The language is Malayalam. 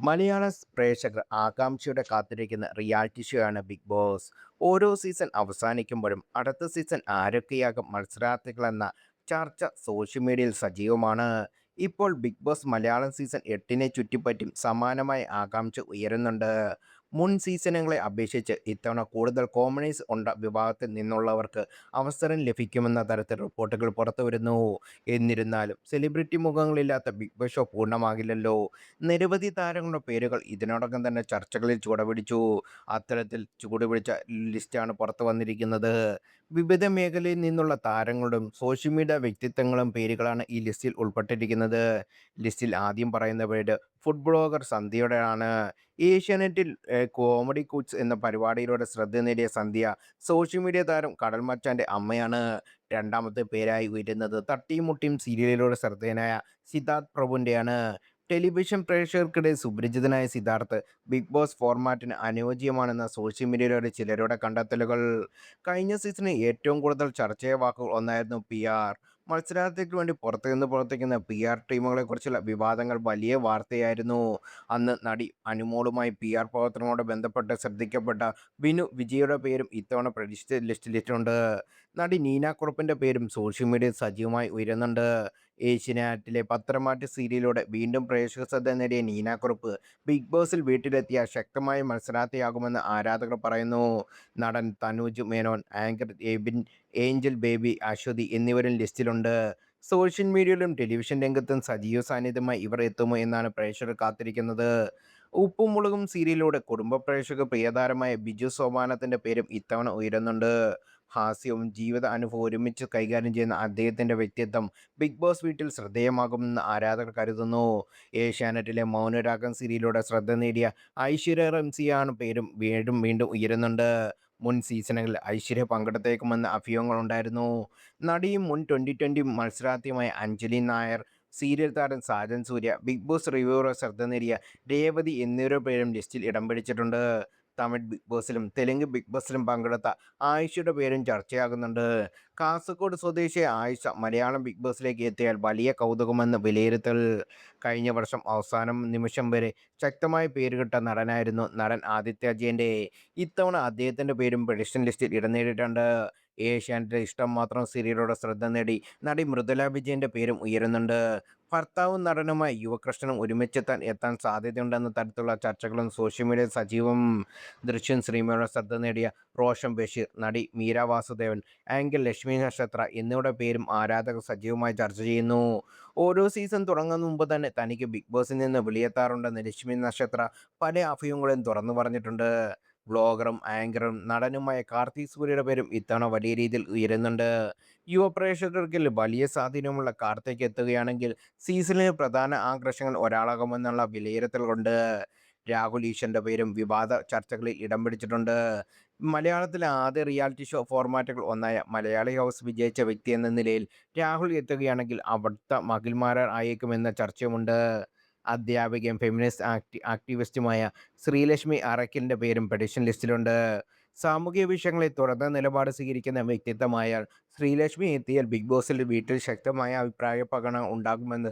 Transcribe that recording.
മലയാള പ്രേക്ഷകർ ആകാംക്ഷയോടെ കാത്തിരിക്കുന്ന റിയാലിറ്റി ഷോ ആണ് ബിഗ് ബോസ്. ഓരോ സീസൺ അവസാനിക്കുമ്പോഴും അടുത്ത സീസൺ ആരൊക്കെയാകും മത്സരാർത്ഥികളെന്ന ചർച്ച സോഷ്യൽ മീഡിയയിൽ സജീവമാണ്. ഇപ്പോൾ ബിഗ് ബോസ് മലയാളം സീസൺ 8നെ ചുറ്റിപ്പറ്റിയും സമാനമായ ആകാംക്ഷ ഉയരുന്നുണ്ട്. മുൻ സീസണുകളെ അപേക്ഷിച്ച് ഇത്തവണ കൂടുതൽ കോമണീസ് ഉണ്ട വിഭാഗത്തിൽ നിന്നുള്ളവർക്ക് അവസരം ലഭിക്കുമെന്ന തരത്തിൽ റിപ്പോർട്ടുകൾ പുറത്തുവരുന്നു. എന്നിരുന്നാലും സെലിബ്രിറ്റി മുഖങ്ങളില്ലാത്ത ബിഗ് ബോസ് ഷോ പൂർണ്ണമാകില്ലല്ലോ. നിരവധി താരങ്ങളുടെ പേരുകൾ ഇതിനോടകം തന്നെ ചർച്ചകളിൽ ചുവടുപിടിച്ചു. അത്തരത്തിൽ ചുവടുപിടിച്ച ലിസ്റ്റാണ് പുറത്തു വന്നിരിക്കുന്നത്. വിവിധ മേഖലയിൽ നിന്നുള്ള താരങ്ങളും സോഷ്യൽ മീഡിയ വ്യക്തിത്വങ്ങളും പേരുകളാണ് ഈ ലിസ്റ്റിൽ ഉൾപ്പെട്ടിരിക്കുന്നത്. ലിസ്റ്റിൽ ആദ്യം പറയുന്ന പേര് ഫുഡ് ബ്ലോഗർ സന്ധ്യയുടെയാണ്. ഏഷ്യാനെറ്റിൽ കോമഡി കുച്ച് എന്ന പരിപാടിയിലൂടെ ശ്രദ്ധ നേടിയ സന്ധ്യ സോഷ്യൽ മീഡിയ താരം കടൽ മച്ചാന്റെ അമ്മയാണ്. രണ്ടാമത്തെ പേരായി ഉയരുന്നത് തട്ടിയും മുട്ടിയും സീരിയലിലൂടെ ശ്രദ്ധേയനായ സിദ്ധാർത്ഥ് പ്രഭുവിൻ്റെയാണ്. ടെലിവിഷൻ പ്രേക്ഷകർക്കിടയിൽ സുപരിചിതനായ സിദ്ധാർത്ഥ് ബിഗ് ബോസ് ഫോർമാറ്റിന് അനുയോജ്യമാണെന്ന സോഷ്യൽ മീഡിയയിലൂടെ ചിലരുടെ കണ്ടെത്തലുകൾ. കഴിഞ്ഞ സീസണിൽ ഏറ്റവും കൂടുതൽ ചർച്ചയായ വാക്കുകൾ ഒന്നായിരുന്നു പി ആർ. മത്സരാർത്ഥികൾക്ക് വേണ്ടി പുറത്തുനിന്ന് പ്രവർത്തിക്കുന്ന പി ആർ ടീമുകളെക്കുറിച്ചുള്ള വിവാദങ്ങൾ വലിയ വാർത്തയായിരുന്നു. അന്ന് നടി അനുമോളുമായി പി ആർ പ്രവർത്തനങ്ങളോട് ബന്ധപ്പെട്ട് ശ്രദ്ധിക്കപ്പെട്ട ബിനു വിജയുടെ പേരും ഇത്തവണ പ്രതീക്ഷിച്ച ലിസ്റ്റിലിട്ടുണ്ട്. നടി നീന കുറുപ്പിൻ്റെ പേരും സോഷ്യൽ മീഡിയയിൽ സജീവമായി ഉയരുന്നുണ്ട്. ഏഷ്യനെറ്റിലെ പത്രമാറ്റ് സീരിയലിലൂടെ വീണ്ടും പ്രേക്ഷക ശ്രദ്ധ നേടിയ നീന കുറുപ്പ് ബിഗ് ബോസിൽ വീട്ടിലെത്തിയ ശക്തമായ മത്സരാർത്ഥിയാകുമെന്ന് ആരാധകർ പറയുന്നു. നടൻ തനൂജ് മേനോൻ, ആങ്കർ എബിൻ, ഏഞ്ചൽ ബേബി, അശ്വതി എന്നിവരും ലിസ്റ്റിലുണ്ട്. സോഷ്യൽ മീഡിയയിലും ടെലിവിഷൻ രംഗത്തും സജീവ സാന്നിധ്യമായി ഇവർ എത്തുമോ എന്നാണ് പ്രേക്ഷകർ കാത്തിരിക്കുന്നത്. ഉപ്പും മുളകും സീരിയലിലൂടെ കുടുംബ പ്രേക്ഷക പ്രിയതാരമായ ബിജു സോപാനത്തിൻ്റെ പേരും ഇത്തവണ ഉയരുന്നുണ്ട്. ഹാസ്യവും ജീവിത അനുഭവവും ഒരുമിച്ച് കൈകാര്യം ചെയ്യുന്ന അദ്ദേഹത്തിൻ്റെ വ്യക്തിത്വം ബിഗ് ബോസ് വീട്ടിൽ ശ്രദ്ധേയമാകുമെന്ന് ആരാധകർ കരുതുന്നു. ഏഷ്യാനെറ്റിലെ മൗനരാഗം സീരിയലിലൂടെ ശ്രദ്ധ നേടിയ ഐശ്വര്യ റംസിയാണ് പേരും വീണ്ടും വീണ്ടും ഉയരുന്നുണ്ട്. മുൻ സീസണുകളിൽ ഐശ്വര്യ പങ്കെടുത്തേക്കുമെന്ന അഭ്യൂഹങ്ങളുണ്ടായിരുന്നു. നടിയും മുൻ 2020 മത്സരാർത്ഥിയുമായ അഞ്ജലി നായർ, സീരിയൽ താരം സാജൻ സൂര്യ, ബിഗ് ബോസ് റിവ്യൂവർ ശ്രദ്ധ നേടിയ രേവതി എന്നിവരുടെ പേരും ലിസ്റ്റിൽ ഇടം പിടിച്ചിട്ടുണ്ട്. തമിഴ് ബിഗ് ബോസിലും തെലുങ്ക് ബിഗ് ബോസിലും പങ്കെടുത്ത ആയിഷയുടെ പേരും ചർച്ചയാകുന്നുണ്ട്. കാസർഗോഡ് സ്വദേശിയായ ആയിഷ മലയാളം ബിഗ് ബോസിലേക്ക് എത്തിയാൽ വലിയ കൗതുകമെന്ന് വിലയിരുത്തൽ. കഴിഞ്ഞ വർഷം അവസാനം നിമിഷം വരെ ശക്തമായ പേരുകെട്ട നടനായിരുന്നു നടൻ ആദിത്യ അജയൻ്റെ. ഇത്തവണ അദ്ദേഹത്തിൻ്റെ പേരും പ്രഡിക്ഷൻ ലിസ്റ്റിൽ ഇടം നേടിയിട്ടുണ്ട്. ഏഷ്യാനെറ്റിലെ ഇഷ്ടം മാത്രം സീരിയലിലൂടെ ശ്രദ്ധ നേടി നടി മൃദുല വിജയൻ്റെ പേരും ഉയരുന്നുണ്ട്. ഭർത്താവും നടനുമായ യുവകൃഷ്ണനും ഒരുമിച്ചെത്താൻ സാധ്യതയുണ്ടെന്ന തരത്തിലുള്ള ചർച്ചകളും സോഷ്യൽ മീഡിയയിൽ സജീവം. ദൃശ്യം സിനിമയുടെ ശ്രദ്ധ നേടിയ റോഷൻ ബഷീർ, നടി മീര വാസുദേവൻ, ആങ്കർ ലക്ഷ്മി നക്ഷത്ര എന്നിവരുടെ പേരും ആരാധകർ സജീവമായി ചർച്ച ചെയ്യുന്നു. ഓരോ സീസൺ തുടങ്ങുന്ന മുമ്പ് തന്നെ തനിക്ക് ബിഗ് ബോസിൽ നിന്ന് വിളിയെത്താറുണ്ടെന്ന് ലക്ഷ്മി നക്ഷത്ര പല അഭിമുഖങ്ങളും തുറന്നു പറഞ്ഞിട്ടുണ്ട്. വ്ളോഗറും ആങ്കറും നടനുമായ കാർത്തിക് സൂര്യയുടെ പേരും ഇത്തവണ വലിയ രീതിയിൽ ഉയരുന്നുണ്ട്. യുവപ്രേക്ഷകർക്കിൽ വലിയ സ്വാധീനമുള്ള കാർത്തിക് എത്തുകയാണെങ്കിൽ സീസണിലെ പ്രധാന ആകർഷകൻ ഒരാളാകുമെന്നുള്ള വിലയിരുത്തലുണ്ട്. രാഹുൽ ഈശ്വറിൻ്റെ പേരും വിവാദ ചർച്ചകളിൽ ഇടം പിടിച്ചിട്ടുണ്ട്. മലയാളത്തിലെ ആദ്യ റിയാലിറ്റി ഷോ ഫോർമാറ്റുകൾ ഒന്നായ മലയാളി ഹൗസ് വിജയിച്ച വ്യക്തി എന്ന നിലയിൽ രാഹുൽ എത്തുകയാണെങ്കിൽ അവിടുത്തെ മകിൽമാരൻ ആയേക്കുമെന്ന ചർച്ചയുമുണ്ട്. അധ്യാപികയും ഫെമിനിസ്റ്റ് ആക്ടിവിസ്റ്റുമായ ശ്രീലക്ഷ്മി അറക്കലിൻ്റെ പേരും പെഡിഷൻ ലിസ്റ്റിലുണ്ട്. സാമൂഹിക വിഷയങ്ങളിൽ തുറന്ന നിലപാട് സ്വീകരിക്കുന്ന വ്യക്തിത്വമായാൽ ശ്രീലക്ഷ്മി എത്തിയാൽ ബിഗ് ബോസിൽ വീട്ടിൽ ശക്തമായ അഭിപ്രായ പ്രകടനം ഉണ്ടാകുമെന്ന്